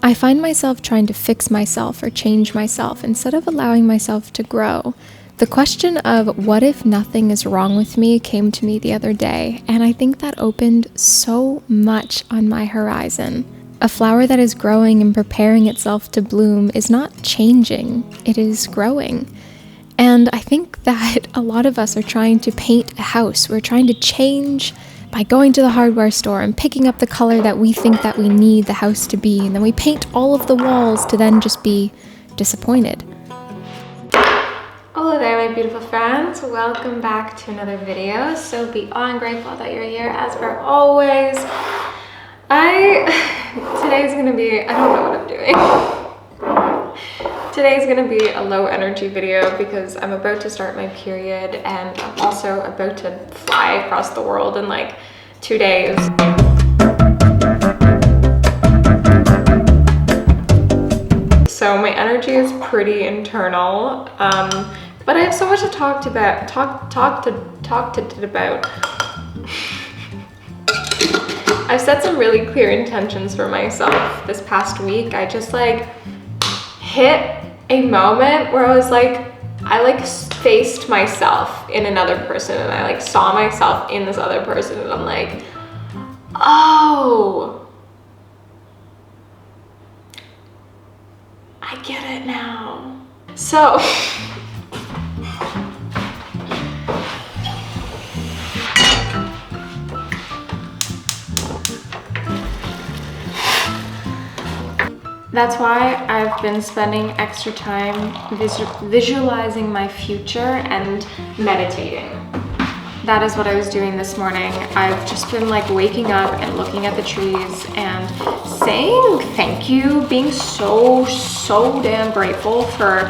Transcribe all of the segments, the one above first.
I find myself trying to fix myself or change myself instead of allowing myself to grow. The question of what if nothing is wrong with me came to me the other day, and I think that opened so much on my horizon. A flower that is growing and preparing itself to bloom is not changing, it is growing. And I think that a lot of us are trying to paint a house. We're trying to change by going to the hardware store and picking up the color that we think that we need the house to be, and then we paint all of the walls to then just be disappointed. Hello there, my beautiful friends. Welcome back to another video. So beyond grateful that you're here, as per always. Today's gonna be, I don't know what I'm doing. Today's gonna be a low energy video because I'm about to start my period and I'm also about to fly across the world in like 2 days. So my energy is pretty internal, but I have so much to talk about. I've set some really clear intentions for myself this past week. I just like hit a moment where I was like, I faced myself in another person and I saw myself in this other person and I'm like, oh, I get it now. So that's why I've been spending extra time visualizing my future and meditating. That is what I was doing this morning. I've just been waking up and looking at the trees and saying thank you, being so damn grateful for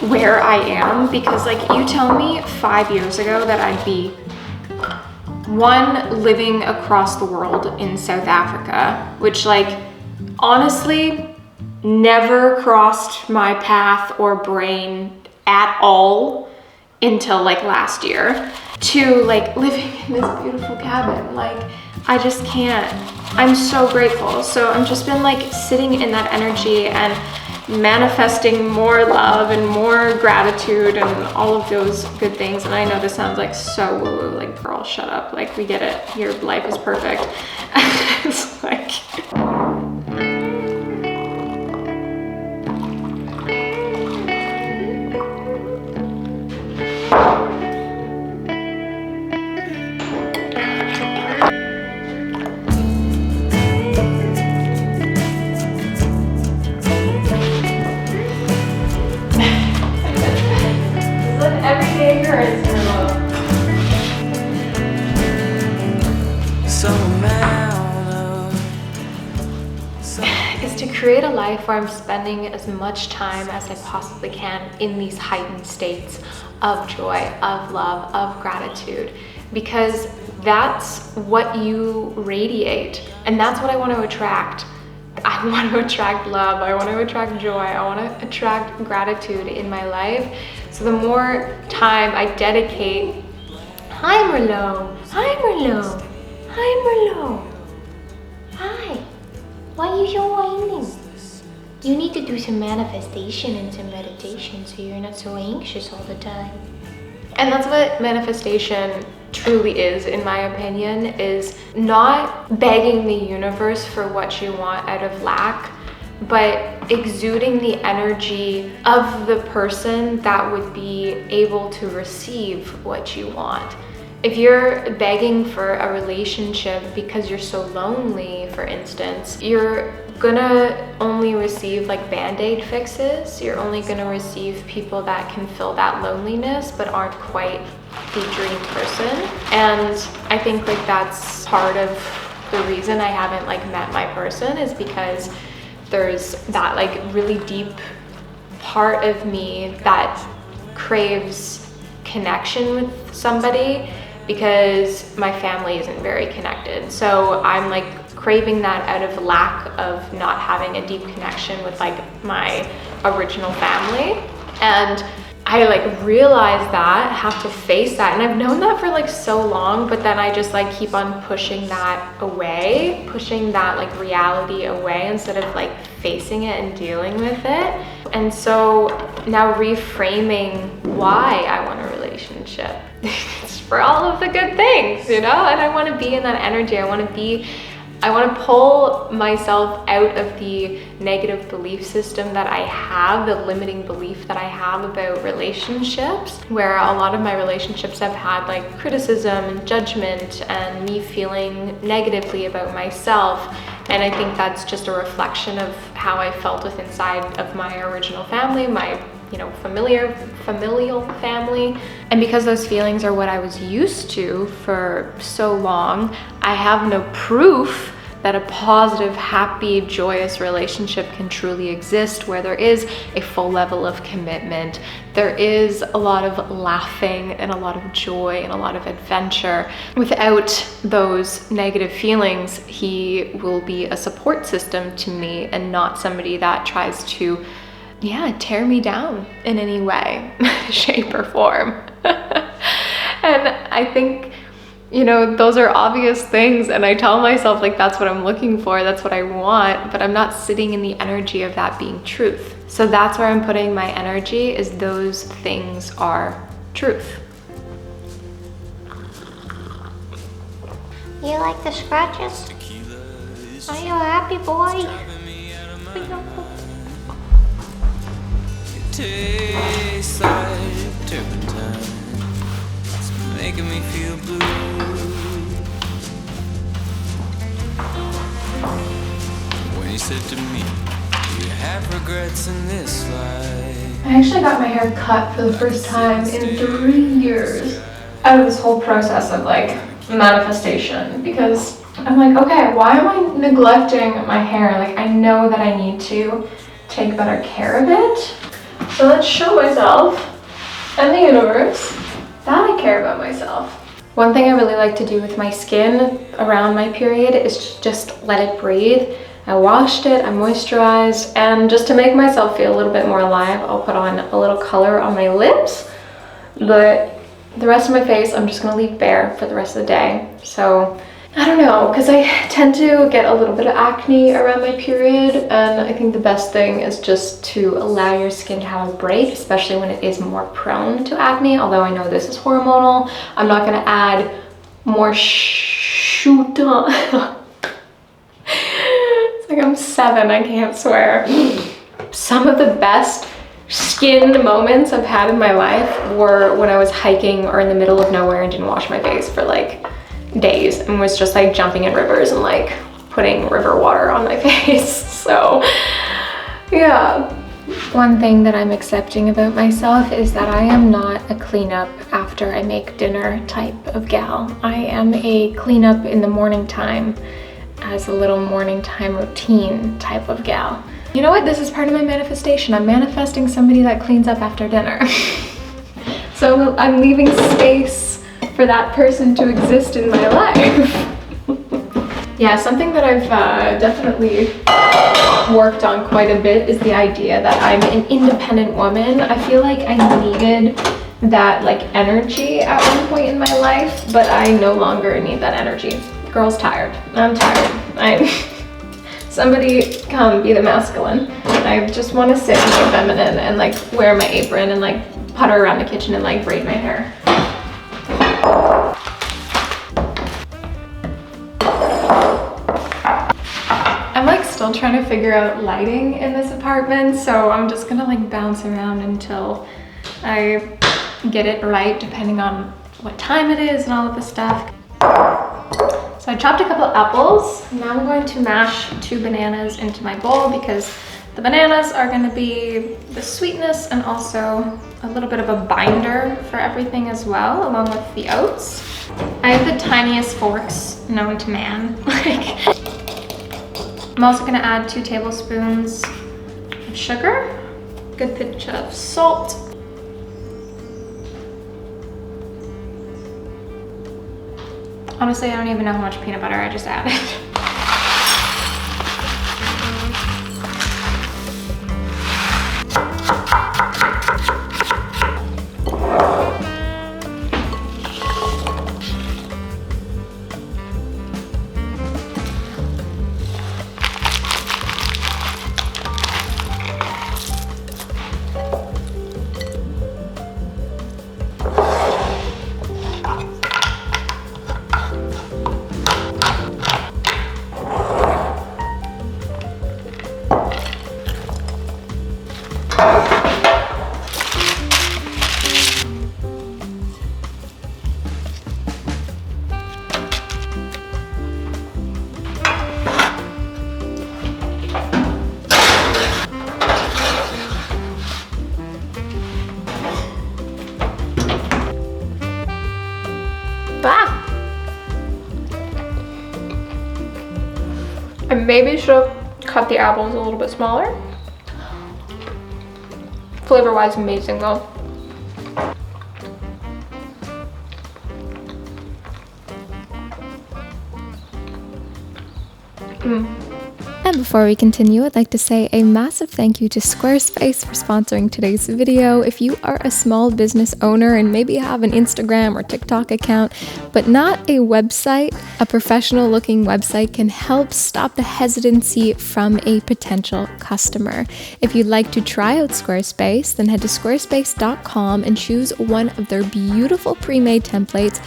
where I am, because you tell me 5 years ago that I'd be living across the world in South Africa, which honestly never crossed my path or brain at all until last year, to living in this beautiful cabin. I just can't. I'm so grateful. So I've just been sitting in that energy and manifesting more love and more gratitude and all of those good things. And I know this sounds so woo-woo, girl, shut up, we get it, your life is perfect. It's is to create a life where I'm spending as much time as I possibly can in these heightened states of joy, of love, of gratitude, because that's what you radiate and that's what I want to attract. I want to attract love, I want to attract joy, I want to attract gratitude in my life. So the more time I dedicate, hi Merlot, hi Merlot, hi Merlot, hi, why are you so whining? You need to do some manifestation and some meditation so you're not so anxious all the time. And that's what manifestation truly is, in my opinion, is not begging the universe for what you want out of lack, but exuding the energy of the person that would be able to receive what you want. If you're begging for a relationship because you're so lonely, for instance, you're gonna only receive band-aid fixes. You're only gonna receive people that can fill that loneliness but aren't quite the dream person. And I think that's part of the reason I haven't met my person, is because there's that really deep part of me that craves connection with somebody, because my family isn't very connected. So I'm craving that out of lack of not having a deep connection with my original family. And I like realize that, have to face that. And I've known that for like so long, but then I just like keep on pushing that away, pushing that like reality away instead of like facing it and dealing with it. And so now reframing why I want a relationship. It's for all of the good things, you know? And I want to be in that energy. I want to pull myself out of the negative belief system that I have, the limiting belief that I have about relationships, where a lot of my relationships have had like criticism and judgment and me feeling negatively about myself. And I think that's just a reflection of how I felt with inside of my original family, my familial family. And because those feelings are what I was used to for so long, I have no proof that a positive, happy, joyous relationship can truly exist, where there is a full level of commitment, there is a lot of laughing and a lot of joy and a lot of adventure. Without those negative feelings, he will be a support system to me and not somebody that tries to tear me down in any way, shape or form. And I think, those are obvious things, and I tell myself like that's what I'm looking for, that's what I want, but I'm not sitting in the energy of that being truth. So that's where I'm putting my energy, is those things are truth. You like the scratches? Are you a happy boy? Tastes like turpentine. It's making me feel blue. When you said to me, you have regrets in this life. I actually got my hair cut for the first time in 3 years out of this whole process of like manifestation, because I'm like, okay, why am I neglecting my hair? Like, I know that I need to take better care of it. So let's show myself and the universe that I care about myself. One thing I really like to do with my skin around my period is just let it breathe. I washed it, I moisturized, and just to make myself feel a little bit more alive, I'll put on a little color on my lips. But the rest of my face, I'm just gonna leave bare for the rest of the day. So I don't know, because I tend to get a little bit of acne around my period, and I think the best thing is just to allow your skin to have a break, especially when it is more prone to acne. Although I know this is hormonal, I'm not going to add more shoot on. It's like I'm 7, I can't swear. Some of the best skin moments I've had in my life were when I was hiking or in the middle of nowhere and didn't wash my face for like days and was just like jumping in rivers and like putting river water on my face. So yeah. One thing that I'm accepting about myself is that I am not a cleanup after I make dinner type of gal. I am a cleanup in the morning time as a little morning time routine type of gal. You know what? This is part of my manifestation. I'm manifesting somebody that cleans up after dinner. So I'm leaving space for that person to exist in my life. Yeah, something that I've definitely worked on quite a bit is the idea that I'm an independent woman. I feel like I needed that like energy at one point in my life, but I no longer need that energy. Girl's tired. I'm tired. Somebody come be the masculine. I just want to sit and be feminine and like wear my apron and like putter around the kitchen and like braid my hair. I'm like still trying to figure out lighting in this apartment, so I'm just gonna like bounce around until I get it right, depending on what time it is and all of the stuff. So I chopped a couple apples. Now I'm going to mash 2 bananas into my bowl because the bananas are going to be the sweetness and also a little bit of a binder for everything as well, along with the oats. I have the tiniest forks known to man. I'm also going to add 2 tablespoons of sugar, a good pinch of salt, honestly, I don't even know how much peanut butter I just added. maybe should have cut the apples a little bit smaller. Flavor-wise, amazing though. And before we continue, I'd like to say a massive thank you to Squarespace for sponsoring today's video. If you are a small business owner and maybe have an Instagram or TikTok account, but not a website, a professional looking website can help stop the hesitancy from a potential customer. If you'd like to try out Squarespace, then head to squarespace.com and choose one of their beautiful pre-made templates.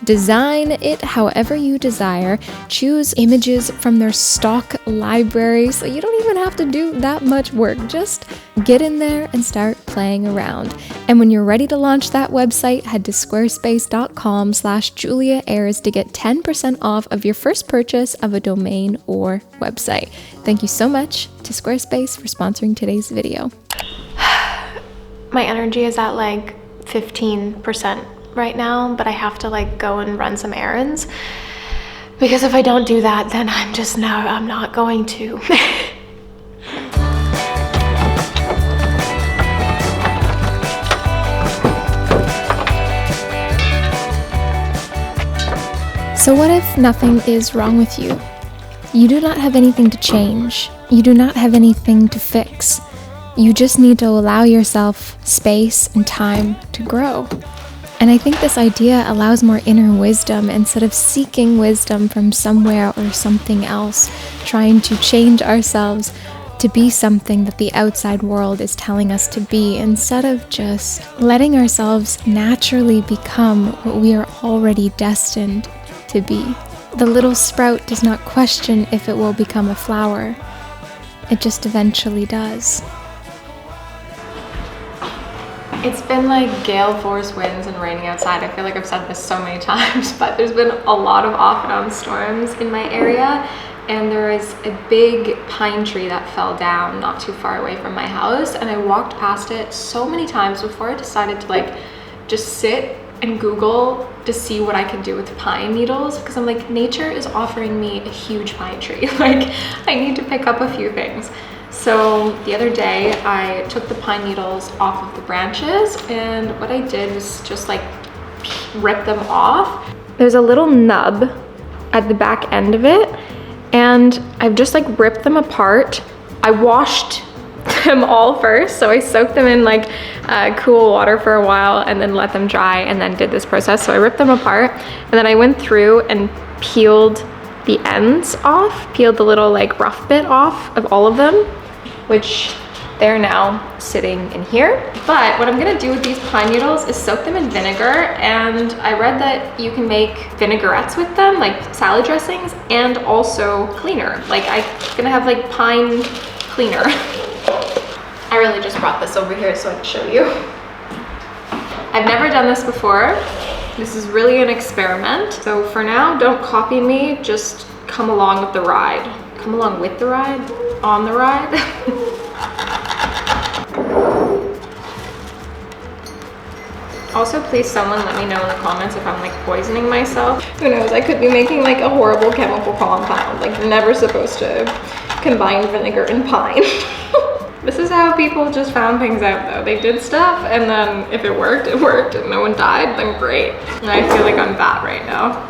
Design it however you desire. Choose images from their stock library, so you don't even have to do that much work. Just get in there and start playing around. And when you're ready to launch that website, head to squarespace.com/JuliaAyres to get 10% off of your first purchase of a domain or website. Thank you so much to Squarespace for sponsoring today's video. My energy is at like 15% right now, but I have to like go and run some errands. Because if I don't do that, then I'm not going to. So what if nothing is wrong with you? You do not have anything to change. You do not have anything to fix. You just need to allow yourself space and time to grow. And I think this idea allows more inner wisdom instead of seeking wisdom from somewhere or something else, trying to change ourselves to be something that the outside world is telling us to be, instead of just letting ourselves naturally become what we are already destined to be. The little sprout does not question if it will become a flower. It just eventually does. It's been like gale force winds and raining outside. I feel like I've said this so many times, but there's been a lot of off and on storms in my area, and there is a big pine tree that fell down not too far away from my house, and I walked past it so many times before I decided to like just sit and Google to see what I could do with pine needles, because I'm like, nature is offering me a huge pine tree. Like, I need to pick up a few things. So the other day I took the pine needles off of the branches, and what I did was just like rip them off. There's a little nub at the back end of it, and I've just like ripped them apart. I washed them all first, so I soaked them in like cool water for a while and then let them dry and then did this process. So I ripped them apart, and then I went through and peeled the ends off, peeled the little like rough bit off of all of them, which they're now sitting in here. But what I'm gonna do with these pine needles is soak them in vinegar, and I read that you can make vinaigrettes with them, like salad dressings, and also cleaner. Like I'm gonna have like pine cleaner. I really just brought this over here so I can show you. I've never done this before. This is really an experiment. So for now, don't copy me, just come along with the ride. Come along with the ride, on the ride. Also, please someone let me know in the comments if I'm like poisoning myself. Who knows, I could be making like a horrible chemical compound. Like, you're never supposed to combine vinegar and pine. This is how people just found things out though. They did stuff, and then if it worked, it worked, and no one died, then great. And I feel like I'm that right now.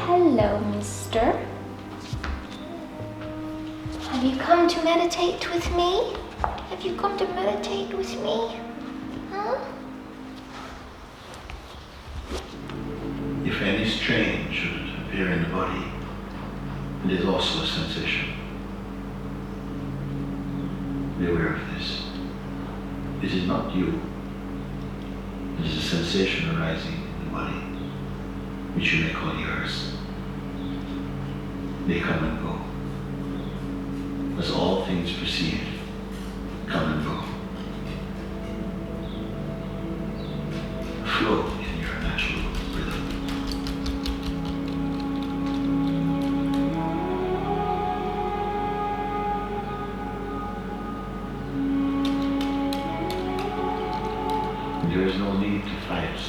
Hello, mister. Have you come to meditate with me? Have you come to meditate with me? Huh? Any strain should appear in the body, it is also a sensation. Be aware of this. It is not you. It is a sensation arising in the body, which you may call yours. They come and go, as all things perceived come and go. Flow in your natural rhythm. There is no need to fight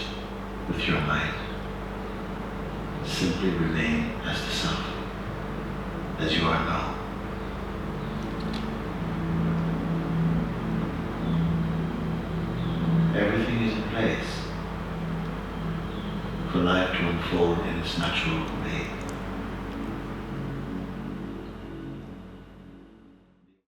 with your mind. Simply remain as the self, as you are now. Everything is in place for life to unfold in its natural way.